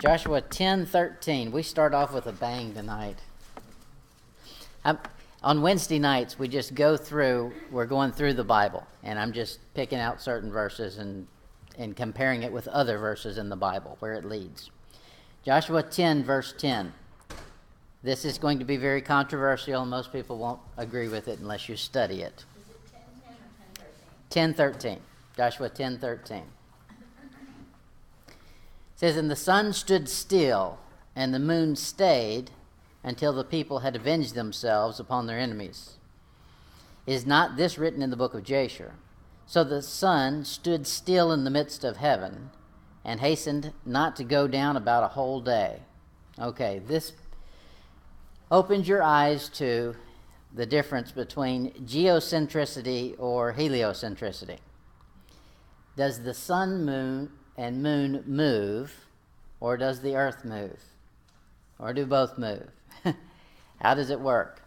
Joshua 10:13. We start off with a bang tonight. On Wednesday nights, we just we're going through the Bible, and I'm just picking out certain verses and comparing it with other verses in the Bible, where it leads. Joshua 10, verse 10. This is going to be very controversial, and most people won't agree with it unless you study it. Is it 10:10 or 10:13? 10:13. Joshua 10:13. It says, "And the sun stood still, and the moon stayed, until the people had avenged themselves upon their enemies. Is not this written in the book of Jasher? So the sun stood still in the midst of heaven, and hastened not to go down about a whole day." Okay, this opens your eyes to the difference between geocentricity or heliocentricity. Does the sun and moon move, or does the earth move? Or do both move? How does it work?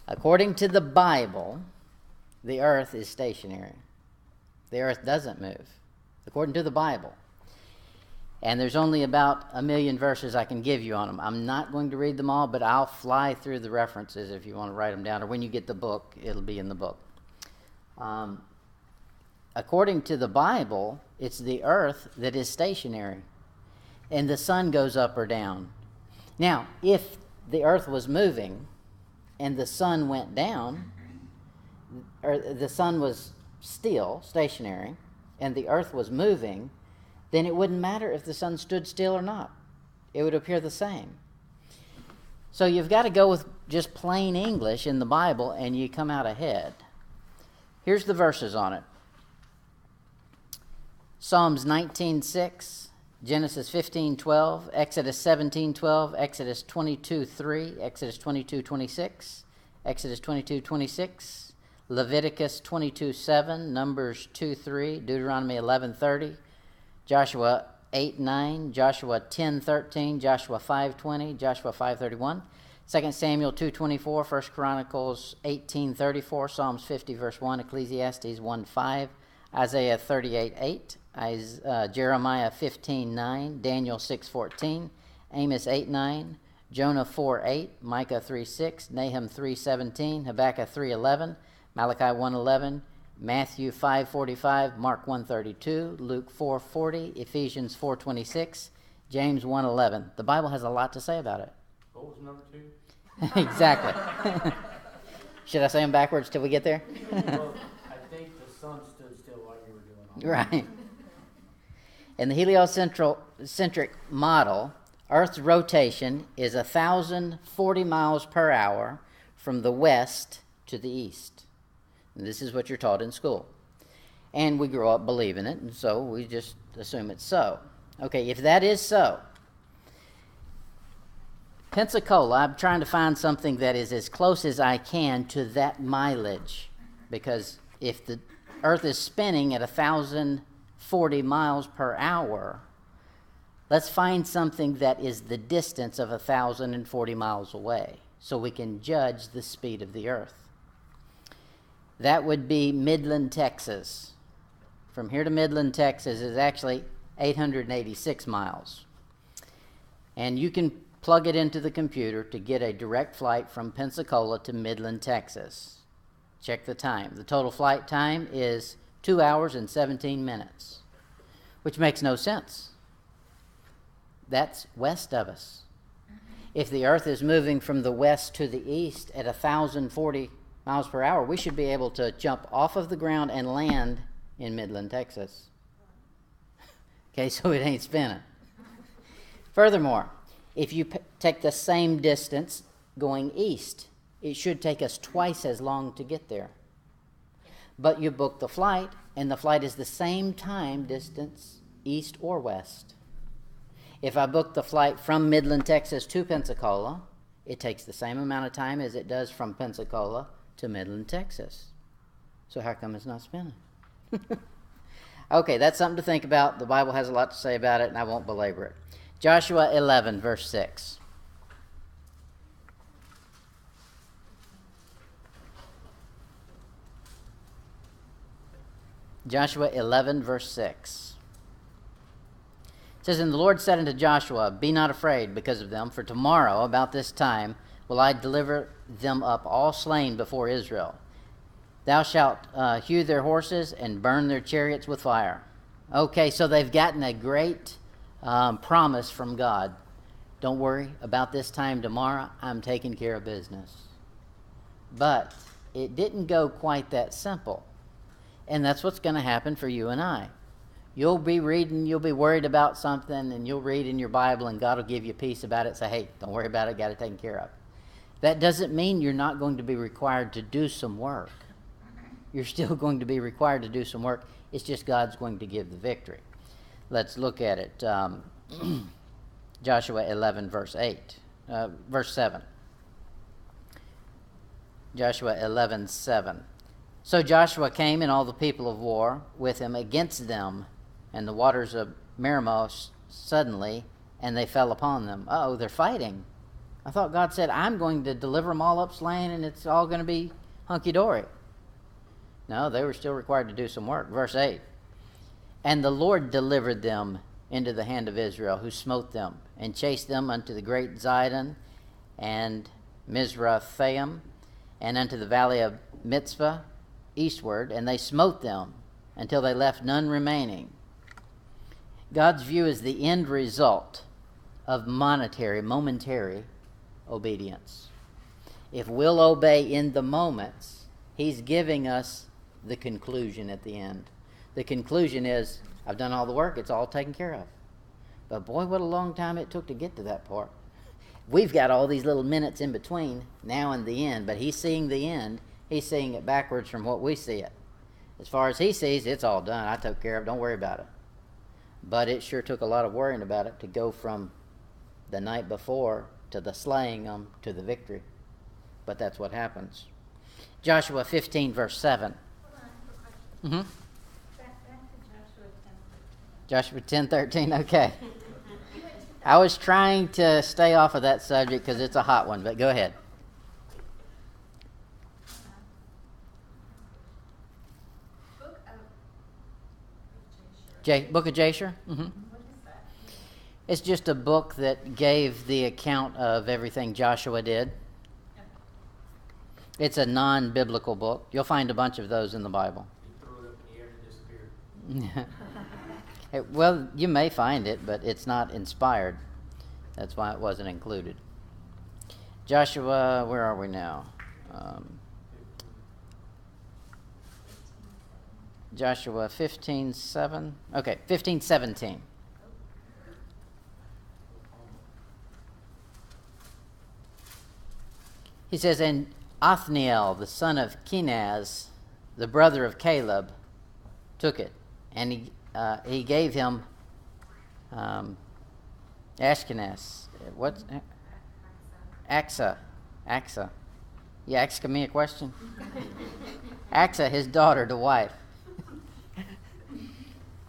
According to the Bible, the earth is stationary. The earth doesn't move, according to the Bible. And there's only about 1 million verses I can give you on them. I'm not going to read them all, but I'll fly through the references if you want to write them down, or when you get the book, it'll be in the book. According to the Bible, it's the earth that is stationary, and the sun goes up or down. Now, if the earth was moving and the sun went down, or the sun was still stationary and the earth was moving, then it wouldn't matter if the sun stood still or not. It would appear the same. So you've got to go with just plain English in the Bible, and you come out ahead. Here's the verses on it. Psalms 19:6, Genesis 15:12, Exodus 17:12, Exodus 22:3, Exodus 22:26, Exodus 22:26, Leviticus 22:7, Numbers 2:3, Deuteronomy 11:30, Joshua 8:9, Joshua 10:13, Joshua 5:20, Joshua 5:31, 2 Samuel 2:24, 1 Chronicles 18:34, Psalms 50 verse 1, Ecclesiastes 1:5, Isaiah 38:8, Jeremiah 15:9, Daniel 6:14, Amos 8:9, Jonah 4:8, Micah 3:6, Nahum 3:17, Habakkuk 3:11, Malachi 1:11, Matthew 5:45, Mark 1:32, Luke 4:40, Ephesians 4:26, James 1:11. The Bible has a lot to say about it. What was number 2? Exactly. Should I say them backwards till we get there? Well, I think the sun stood still while you were doing all that. Right. In the heliocentric model, Earth's rotation is 1,040 miles per hour from the west to the east. And this is what you're taught in school. And we grow up believing it, and so we just assume it's so. Okay, if that is so, Pensacola, I'm trying to find something that is as close as I can to that mileage, because if the Earth is spinning at 1,040 miles per hour, let's find something that is the distance of 1,040 miles away, so we can judge the speed of the Earth. That would be Midland, Texas. From here to Midland, Texas is actually 886 miles. And you can plug it into the computer to get a direct flight from Pensacola to Midland, Texas. Check the time. The total flight time is 2 hours and 17 minutes, which makes no sense. That's west of us. If the Earth is moving from the west to the east at 1,040 miles per hour, we should be able to jump off of the ground and land in Midland, Texas. Okay, so it ain't spinning. Furthermore, if you take the same distance going east, it should take us twice as long to get there. But you book the flight, and the flight is the same time distance, east or west. If I book the flight from Midland, Texas to Pensacola, it takes the same amount of time as it does from Pensacola to Midland, Texas. So how come it's not spinning? Okay, that's something to think about. The Bible has a lot to say about it, and I won't belabor it. Joshua 11, verse 6. Joshua 11, verse 6. says, And the Lord said unto Joshua, Be not afraid because of them, for tomorrow about this time will I deliver them up all slain before Israel. Thou shalt hew their horses and burn their chariots with fire. Okay, so they've gotten a great promise from God. Don't worry, about this time tomorrow, I'm taking care of business. But it didn't go quite that simple. And that's what's going to happen for you and I. You'll be reading, you'll be worried about something, and you'll read in your Bible, and God will give you peace about it. Say, hey, don't worry about it, got it taken care of. That doesn't mean you're not going to be required to do some work. You're still going to be required to do some work. It's just God's going to give the victory. Let's look at it. Joshua 11, verse 7. Joshua 11:7. So Joshua came and all the people of war with him against them, and the waters of Merimoth suddenly, and they fell upon them. Uh-oh, they're fighting. I thought God said, I'm going to deliver them all up slain, and it's all going to be hunky-dory. No, they were still required to do some work. Verse 8. And the Lord delivered them into the hand of Israel, who smote them, and chased them unto the great Zidon, and Mizrathaim, and unto the valley of Mitzvah, eastward, and they smote them until they left none remaining. God's view is the end result of momentary obedience. If we'll obey in the moments, he's giving us the conclusion at the end. The conclusion is, I've done all the work, it's all taken care of. But boy, what a long time it took to get to that part. We've got all these little minutes in between now and the end, but he's seeing the end. He's seeing it backwards from what we see it. As far as he sees, it's all done. I took care of it. Don't worry about it. But it sure took a lot of worrying about it to go from the night before to the slaying them to the victory. But that's what happens. Joshua 15, verse 7. Hold on, quick question. Back to Joshua 10:13. Joshua 10:13, okay. I was trying to stay off of that subject because it's a hot one, but go ahead. Book of Jasher? Mm-hmm. What is that? It's just a book that gave the account of everything Joshua did. It's a non-biblical book. You'll find a bunch of those in the Bible. You threw it up in the air and it disappeared. Well, you may find it, but it's not inspired. That's why it wasn't included. Joshua, where are we now? Joshua 15:7. Okay, 15:17. He says, And Othniel, the son of Kenaz, the brother of Caleb, took it, and he gave him Ashkenaz. What? Axa. You asking me a question? Axa, his daughter, to wife.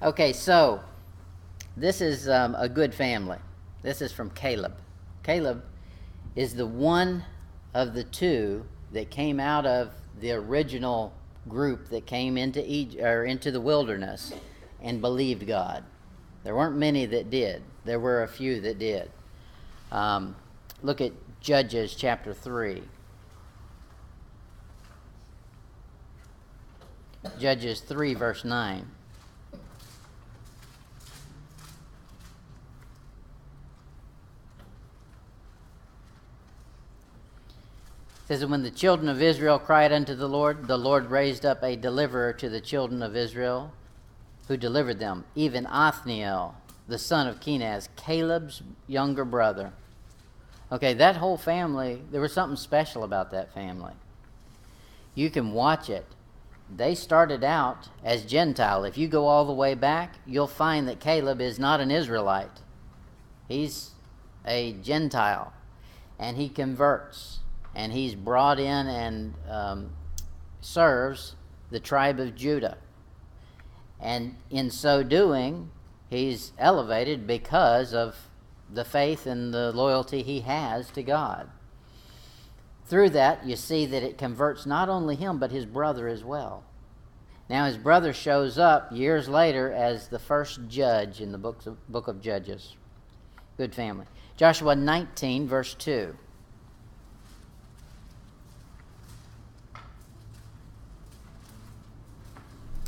Okay, so this is a good family. This is from Caleb. Caleb is the one of the two that came out of the original group that came into into the wilderness and believed God. There weren't many that did. There were a few that did. Look at Judges chapter 3. Judges 3, verse 9. It says, when the children of Israel cried unto the Lord raised up a deliverer to the children of Israel, who delivered them, even Othniel, the son of Kenaz, Caleb's younger brother. Okay, that whole family, there was something special about that family. You can watch it. They started out as Gentile. If you go all the way back, you'll find that Caleb is not an Israelite. He's a Gentile, and he converts. And he's brought in and serves the tribe of Judah. And in so doing, he's elevated because of the faith and the loyalty he has to God. Through that, you see that it converts not only him, but his brother as well. Now his brother shows up years later as the first judge in the book of Judges. Good family. Joshua 19, verse 2.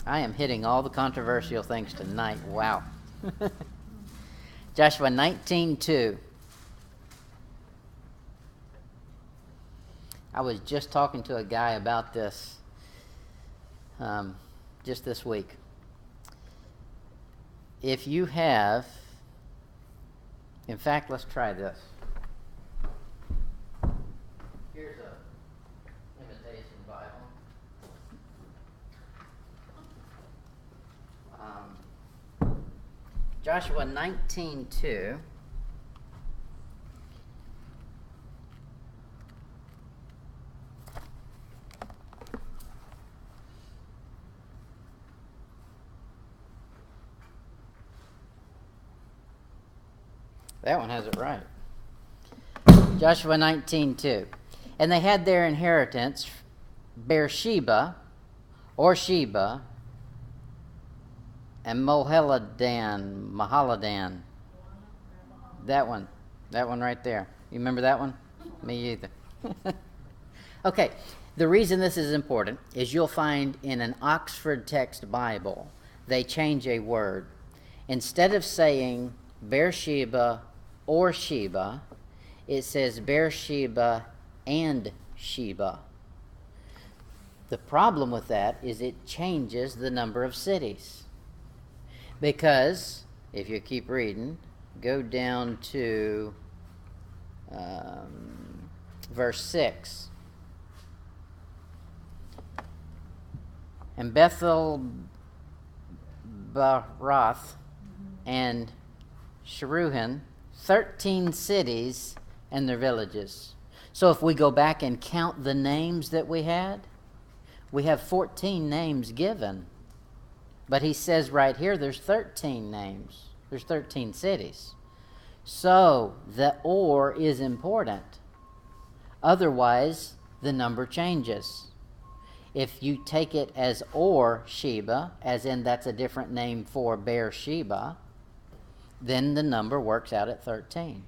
I am hitting all the controversial things tonight. Wow. Joshua 19:2. I was just talking to a guy about this just this week. If you have, in fact, let's try this. Here's a imitation Bible. Joshua 19:2. That one has it right. Joshua 19:2. And they had their inheritance, Beersheba, or Sheba, and Mahaladan. That one right there. You remember that one? Me either. Okay, the reason this is important is you'll find in an Oxford Text Bible, they change a word. Instead of saying Beersheba or Sheba, it says Beersheba and Sheba. The problem with that is it changes the number of cities. Because, if you keep reading, go down to verse 6. And Bethel Baroth and Sharuhen, 13 cities and their villages. So if we go back and count the names that we have 14 names given. But he says right here there's 13 names. There's 13 cities. So the or is important. Otherwise, the number changes. If you take it as or Sheba, as in that's a different name for Beersheba, then the number works out at 13.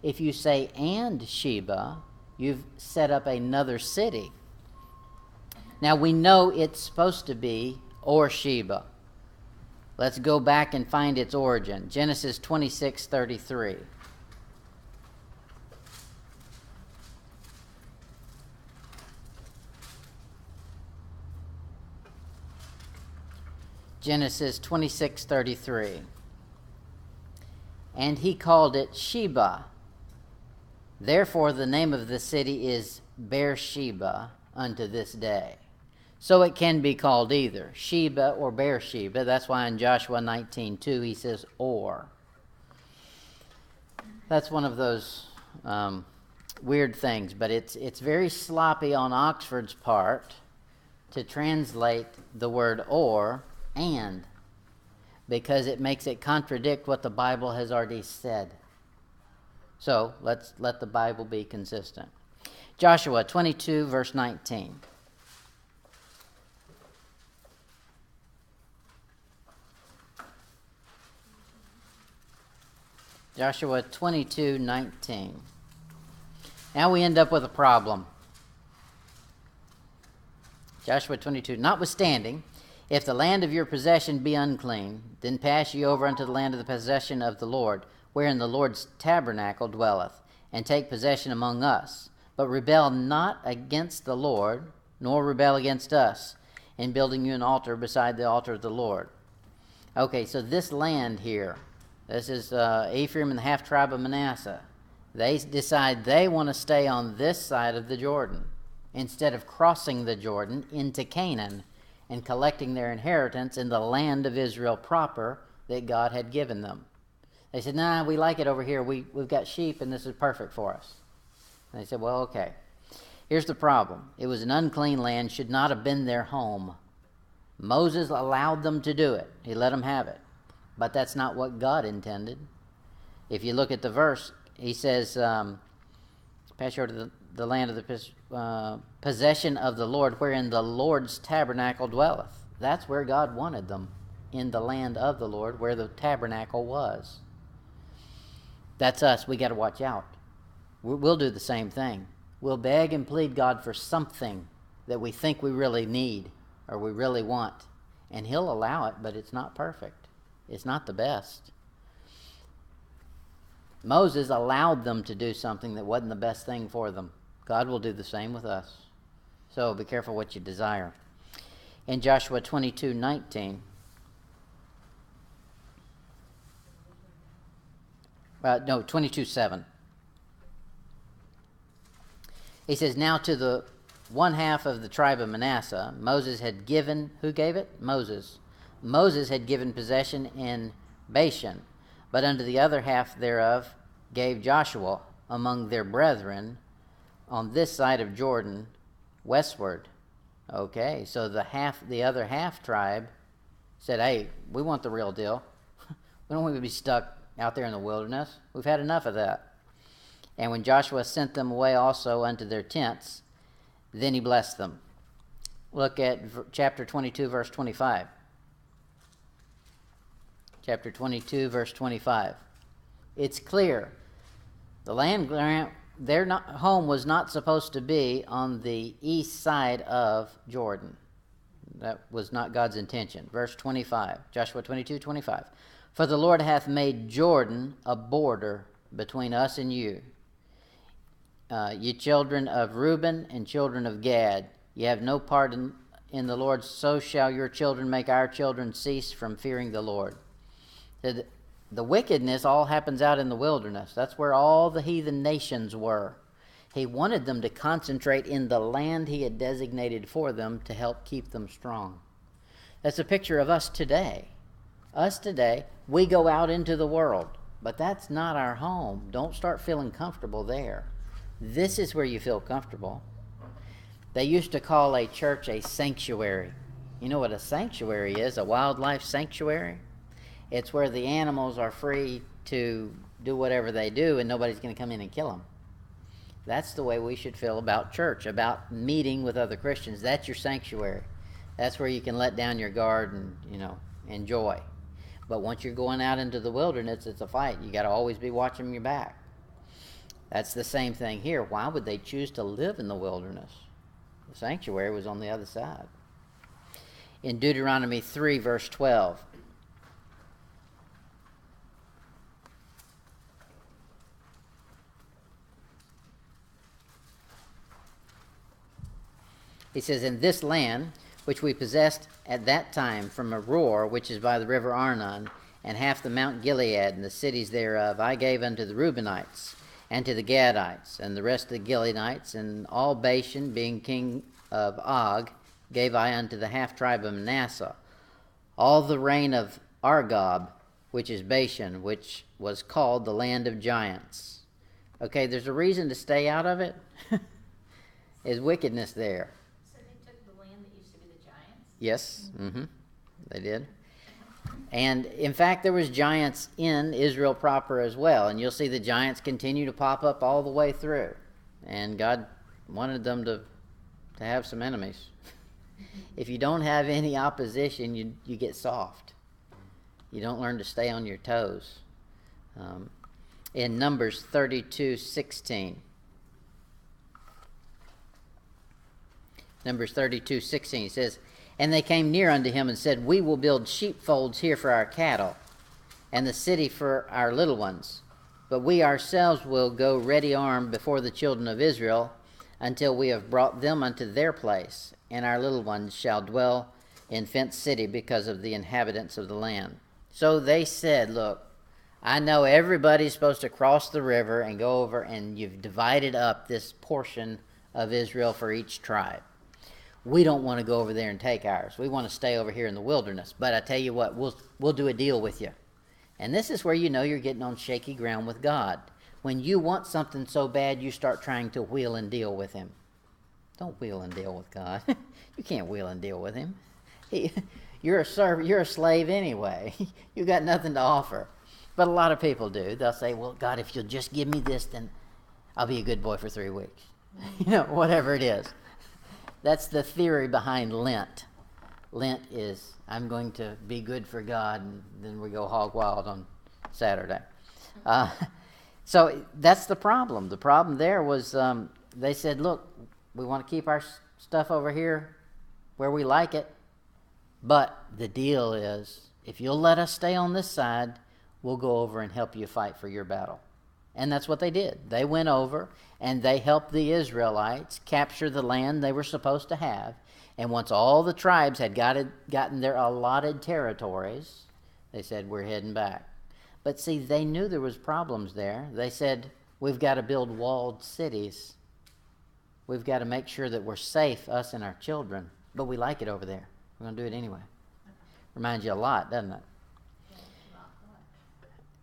If you say and Sheba, you've set up another city. Now we know it's supposed to be or Sheba. Let's go back and find its origin. Genesis 26:33. Genesis 26:33. And he called it Sheba. Therefore the name of the city is Beersheba unto this day. So it can be called either Sheba or Beersheba. That's why in Joshua 19:2 he says or. That's one of those weird things, but it's very sloppy on Oxford's part to translate the word or and, because it makes it contradict what the Bible has already said. So let's let the Bible be consistent. Joshua 22 verse 19. Joshua 22:19. Now we end up with a problem. Joshua 22. Notwithstanding, if the land of your possession be unclean, then pass ye over unto the land of the possession of the Lord, wherein the Lord's tabernacle dwelleth, and take possession among us. But rebel not against the Lord, nor rebel against us, in building you an altar beside the altar of the Lord. Okay, so this land here, this is Ephraim and the half-tribe of Manasseh. They decide they want to stay on this side of the Jordan instead of crossing the Jordan into Canaan and collecting their inheritance in the land of Israel proper that God had given them. They said, nah, we like it over here. We've got sheep, and this is perfect for us. And they said, well, okay. Here's the problem. It was an unclean land, should not have been their home. Moses allowed them to do it. He let them have it. But that's not what God intended. If you look at the verse, he says, pass over to the land of the possession of the Lord, wherein the Lord's tabernacle dwelleth. That's where God wanted them, in the land of the Lord, where the tabernacle was. That's us. We got to watch out. We'll do the same thing. We'll beg and plead God for something that we think we really need or we really want. And He'll allow it, but it's not perfect. It's not the best. Moses allowed them to do something that wasn't the best thing for them. God will do the same with us. So be careful what you desire. In Joshua 22:19, 22:7. He says, now to the one half of the tribe of Manasseh, Moses had given, who gave it? Moses. Moses had given possession in Bashan, but unto the other half thereof gave Joshua among their brethren on this side of Jordan westward. Okay, so the other half tribe said, hey, we want the real deal. We don't want to be stuck out there in the wilderness. We've had enough of that. And when Joshua sent them away also unto their tents, then he blessed them. Look at chapter 22, verse 25. Chapter 22, verse 25. It's clear. The land grant, their home was not supposed to be on the east side of Jordan. That was not God's intention. Verse 25, Joshua 22:25. For the Lord hath made Jordan a border between us and you. Ye children of Reuben and children of Gad, ye have no part in the Lord, so shall your children make our children cease from fearing the Lord. The wickedness all happens out in the wilderness. That's where all the heathen nations were. He wanted them to concentrate in the land He had designated for them to help keep them strong. That's a picture of us today. Us today, we go out into the world, but that's not our home. Don't start feeling comfortable there. This is where you feel comfortable. They used to call a church a sanctuary. You know what a sanctuary is? A wildlife sanctuary? It's where the animals are free to do whatever they do and nobody's going to come in and kill them. That's the way we should feel about church, about meeting with other Christians. That's your sanctuary. That's where you can let down your guard and, enjoy. But once you're going out into the wilderness, it's a fight. You got to always be watching your back. That's the same thing here. Why would they choose to live in the wilderness? The sanctuary was on the other side. In Deuteronomy 3, verse 12, he says, in this land, which we possessed at that time from Aroer, which is by the river Arnon, and half the Mount Gilead and the cities thereof, I gave unto the Reubenites, and to the Gadites, and the rest of the Gileadites, and all Bashan, being king of Og, gave I unto the half tribe of Manasseh. All the reign of Argob, which is Bashan, which was called the land of giants. Okay, there's a reason to stay out of it. Is wickedness there. So they took the land that used to be the giants? Yes, they did. And in fact, there was giants in Israel proper as well. And you'll see the giants continue to pop up all the way through. And God wanted them to have some enemies. If you don't have any opposition, you get soft. You don't learn to stay on your toes. In Numbers 32:16. Numbers 32:16 says, and they came near unto him and said, we will build sheepfolds here for our cattle, and the city for our little ones. But we ourselves will go ready armed before the children of Israel until we have brought them unto their place, and our little ones shall dwell in fenced city because of the inhabitants of the land. So they said, look, I know everybody's supposed to cross the river and go over, and you've divided up this portion of Israel for each tribe. We don't want to go over there and take ours. We want to stay over here in the wilderness. But I tell you what, we'll do a deal with you. And this is where you know you're getting on shaky ground with God. When you want something so bad, you start trying to wheel and deal with him. Don't wheel and deal with God. You can't wheel and deal with him. You're a servant. You're a slave anyway. You got nothing to offer. But a lot of people do. They'll say, well, God, if you'll just give me this, then I'll be a good boy for 3 weeks. Whatever it is. That's the theory behind Lent. Lent is, I'm going to be good for God, and then we go hog wild on Saturday. So that's the problem. The problem there was they said, look, we want to keep our stuff over here where we like it, but the deal is, if you'll let us stay on this side, we'll go over and help you fight for your battle. And that's what they did. They went over and they helped the Israelites capture the land they were supposed to have. And once all the tribes had gotten their allotted territories, they said, we're heading back. But see, they knew there was problems there. They said, we've got to build walled cities. We've got to make sure that we're safe, us and our children. But we like it over there. We're going to do it anyway. Reminds you a lot, doesn't it?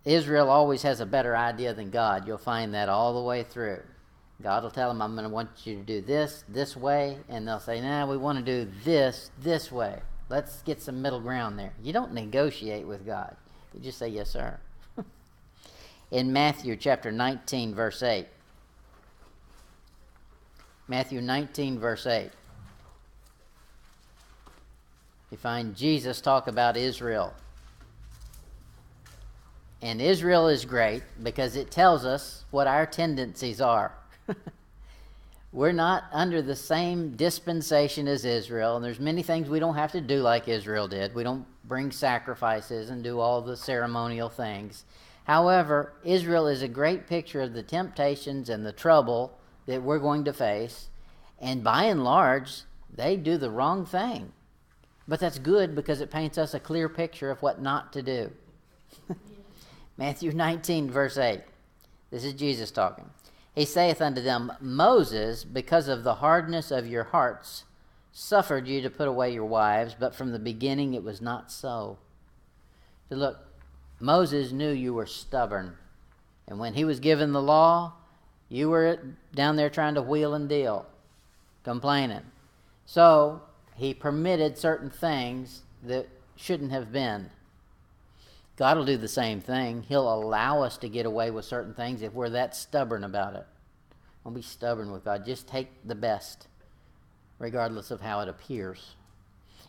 Israel always has a better idea than God. You'll find that all the way through. God will tell them, I'm going to want you to do this way, and they'll say, nah, we want to do this way. Let's get some middle ground there. You don't negotiate with God. You just say, yes, sir. In Matthew chapter 19, verse 8. Matthew 19, verse 8. You find Jesus talk about Israel. And Israel is great because it tells us what our tendencies are. We're not under the same dispensation as Israel, and there's many things we don't have to do like Israel did. We don't bring sacrifices and do all the ceremonial things. However, Israel is a great picture of the temptations and the trouble that we're going to face, and by and large, they do the wrong thing. But that's good because it paints us a clear picture of what not to do. Matthew 19, verse 8. This is Jesus talking. He saith unto them, Moses, because of the hardness of your hearts, suffered you to put away your wives, but from the beginning it was not so. So look, Moses knew you were stubborn. And when he was given the law, you were down there trying to wheel and deal, complaining. So he permitted certain things that shouldn't have been. God will do the same thing. He'll allow us to get away with certain things if we're that stubborn about it. Don't be stubborn with God. Just take the best, regardless of how it appears.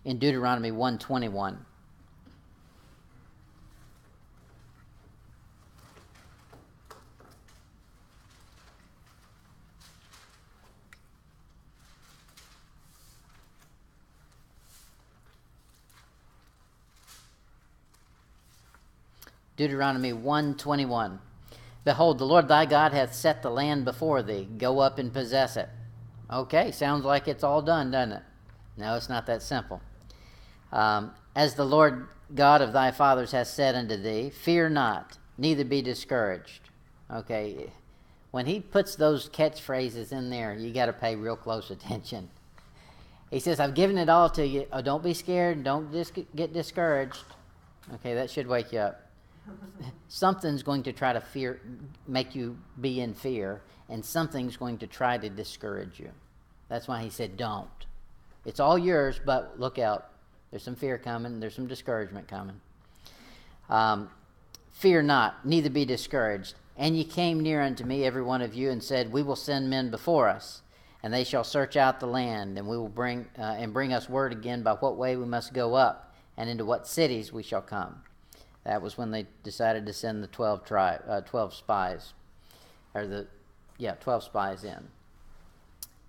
In Deuteronomy 1:21. Deuteronomy 1:21. Behold, the Lord thy God hath set the land before thee. Go up and possess it. Okay, sounds like it's all done, doesn't it? No, it's not that simple. As the Lord God of thy fathers hath said unto thee, fear not, neither be discouraged. Okay, when he puts those catchphrases in there, you got to pay real close attention. He says, I've given it all to you. Oh, don't be scared. Don't just get discouraged. Okay, that should wake you up. Something's going to try to make you be in fear, and something's going to try to discourage you. That's why he said, don't. It's all yours, but look out. There's some fear coming. There's some discouragement coming. Fear not, neither be discouraged. And ye came near unto me, every one of you, and said, we will send men before us, and they shall search out the land, and we will bring us word again by what way we must go up, and into what cities we shall come. That was when they decided to send the 12 spies, 12 spies in.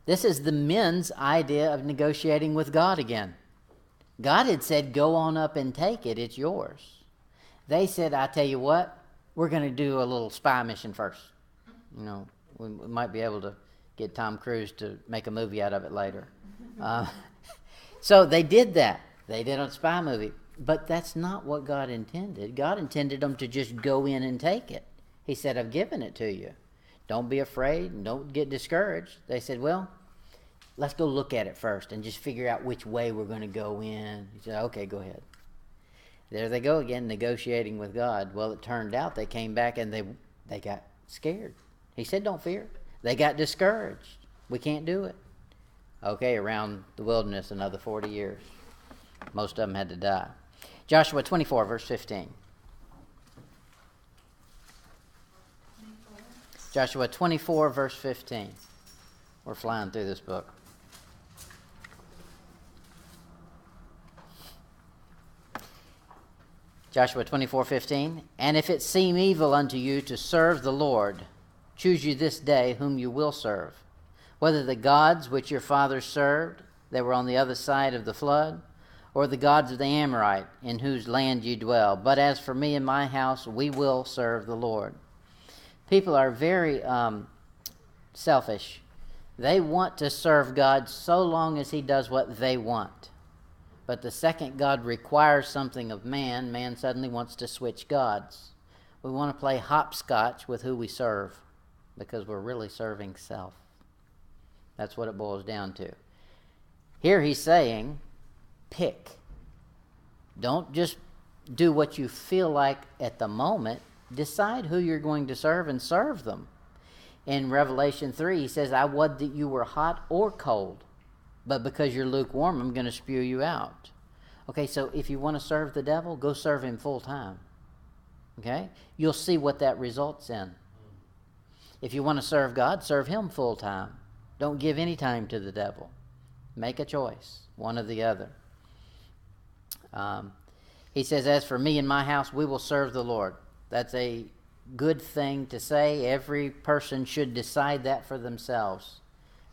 This is the men's idea of negotiating with God again. God had said, go on up and take it, it's yours. They said, I tell you what, we're going to do a little spy mission first. You know, we might be able to get Tom Cruise to make a movie out of it later. So they did that. They did a spy movie. But that's not what God intended. God intended them to just go in and take it. He said, I've given it to you. Don't be afraid and don't get discouraged. They said, well, let's go look at it first and just figure out which way we're going to go in. He said, okay, go ahead. There they go again, negotiating with God. Well, it turned out they came back and they got scared. He said, don't fear. They got discouraged. We can't do it. Okay, around the wilderness another 40 years. Most of them had to die. Joshua 24, verse 15. Joshua 24, verse 15. We're flying through this book. Joshua 24:15. And if it seem evil unto you to serve the Lord, choose you this day whom you will serve, whether the gods which your fathers served, that were on the other side of the flood, or the gods of the Amorite, in whose land you dwell. But as for me and my house, we will serve the Lord. People are very selfish. They want to serve God so long as he does what they want. But the second God requires something of man, man suddenly wants to switch gods. We want to play hopscotch with who we serve because we're really serving self. That's what it boils down to. Here he's saying, pick. Don't just do what you feel like at the moment. Decide who you're going to serve and serve them. In Revelation 3, he says, I would that you were hot or cold, but because you're lukewarm, I'm going to spew you out. Okay, so if you want to serve the devil, go serve him full time. Okay? You'll see what that results in. If you want to serve God, serve him full time. Don't give any time to the devil. Make a choice, one or the other. He says, as for me and my house, we will serve the Lord. That's a good thing to say. Every person should decide that for themselves.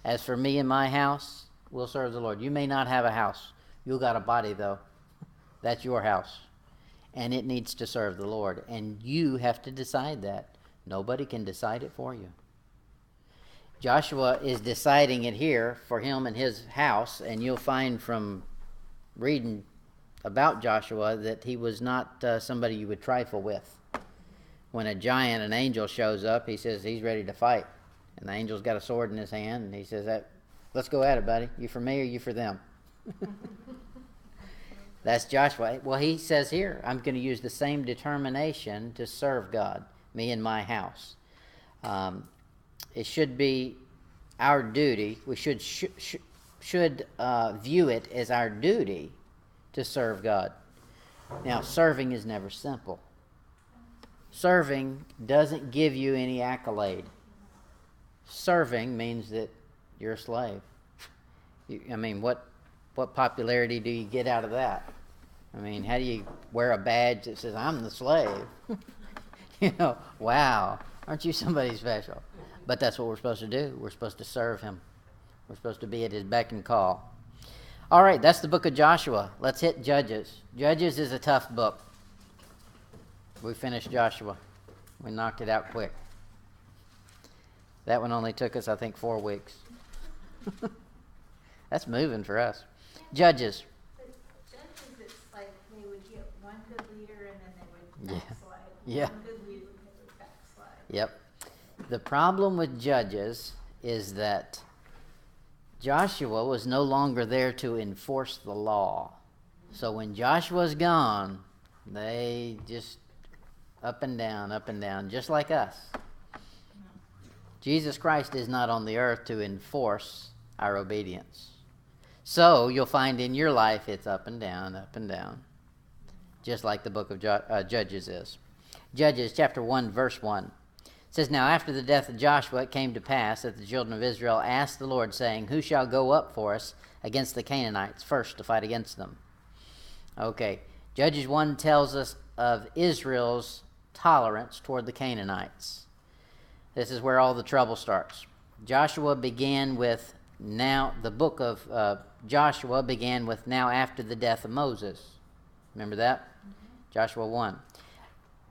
As for me and my house, we'll serve the Lord. You may not have a house. You got a body, though. That's your house. And it needs to serve the Lord. And you have to decide that. Nobody can decide it for you. Joshua is deciding it here for him and his house. And you'll find from reading about Joshua that he was not somebody you would trifle with. When a giant, an angel, shows up, he says he's ready to fight. And the angel's got a sword in his hand. And he says, let's go at it, buddy. You for me or you for them? That's Joshua. Well, he says here, I'm going to use the same determination to serve God, me and my house. It should be our duty. We should view it as our duty to serve God. Now, serving is never simple. Serving doesn't give you any accolade. Serving means that you're a slave. What popularity do you get out of that? I mean, how do you wear a badge that says, I'm the slave? Wow, aren't you somebody special? But that's what we're supposed to do. We're supposed to serve him. We're supposed to be at his beck and call. All right, that's the book of Joshua. Let's hit Judges. Judges is a tough book. We finished Joshua. We knocked it out quick. That one only took us, I think, 4 weeks. That's moving for us. Judges. But Judges, it's like they would get one good leader and then they would backslide. Yeah. One good leader and they would backslide. Yep. The problem with Judges is that Joshua was no longer there to enforce the law. So when Joshua's gone, they just up and down, just like us. Jesus Christ is not on the earth to enforce our obedience. So you'll find in your life it's up and down, just like the book of Judges is. Judges chapter 1, verse 1. It says, Now after the death of Joshua it came to pass that the children of Israel asked the Lord, saying, Who shall go up for us against the Canaanites first to fight against them? Okay, Judges 1 tells us of Israel's tolerance toward the Canaanites. This is where all the trouble starts. Joshua began with the book of Joshua began with now after the death of Moses. Remember that? Joshua 1.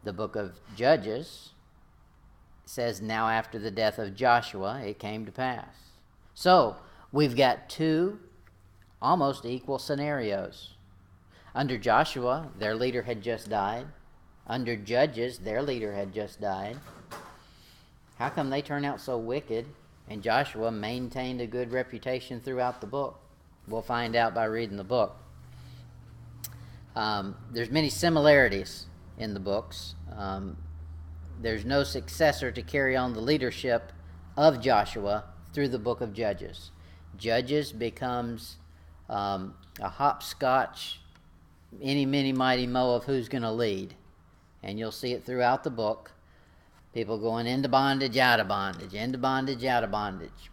The book of Judges says now after the death of Joshua it came to pass. So we've got 2 almost equal scenarios. Under Joshua, their leader had just died. Under Judges, their leader had just died. How come they turn out so wicked and Joshua maintained a good reputation throughout the book? We'll find out by reading the book. There's many similarities in the books. There's no successor to carry on the leadership of Joshua through the book of Judges. Judges becomes a hopscotch, any, mini, mighty, mo of who's going to lead. And you'll see it throughout the book. People going into bondage, out of bondage, into bondage, out of bondage.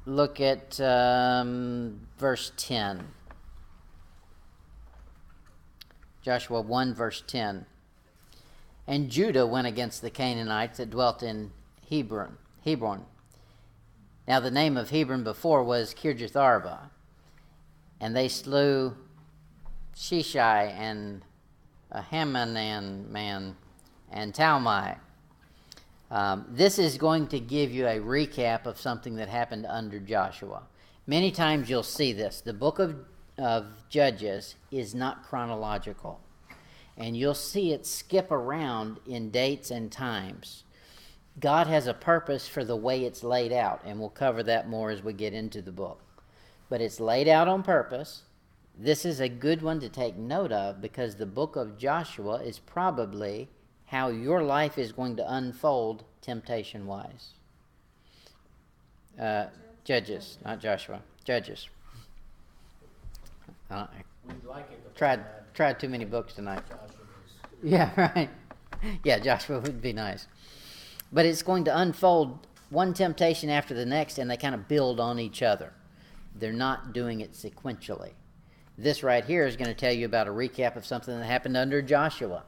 Look at verse 10. Joshua 1, verse 10. And Judah went against the Canaanites that dwelt in Hebron. Now the name of Hebron before was Kirjath-arba. And they slew Sheshai and Haman and Talmai. This is going to give you a recap of something that happened under Joshua. Many times you'll see this. The book of Judges is not chronological. And you'll see it skip around in dates and times. God has a purpose for the way it's laid out, and we'll cover that more as we get into the book. But it's laid out on purpose. This is a good one to take note of because the book of Joshua is probably how your life is going to unfold temptation-wise. Judges, not Joshua. Judges. We'd like it to Tried too many books tonight. Joshua's. Yeah, right. Yeah, Joshua would be nice. But it's going to unfold one temptation after the next, and they kind of build on each other. They're not doing it sequentially. This right here is going to tell you about a recap of something that happened under Joshua.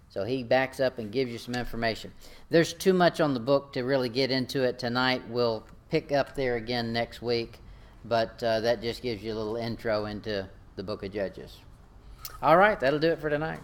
So he backs up and gives you some information. There's too much on the book to really get into it tonight. We'll pick up there again next week, but that just gives you a little intro into the book of Judges. All right, that'll do it for tonight.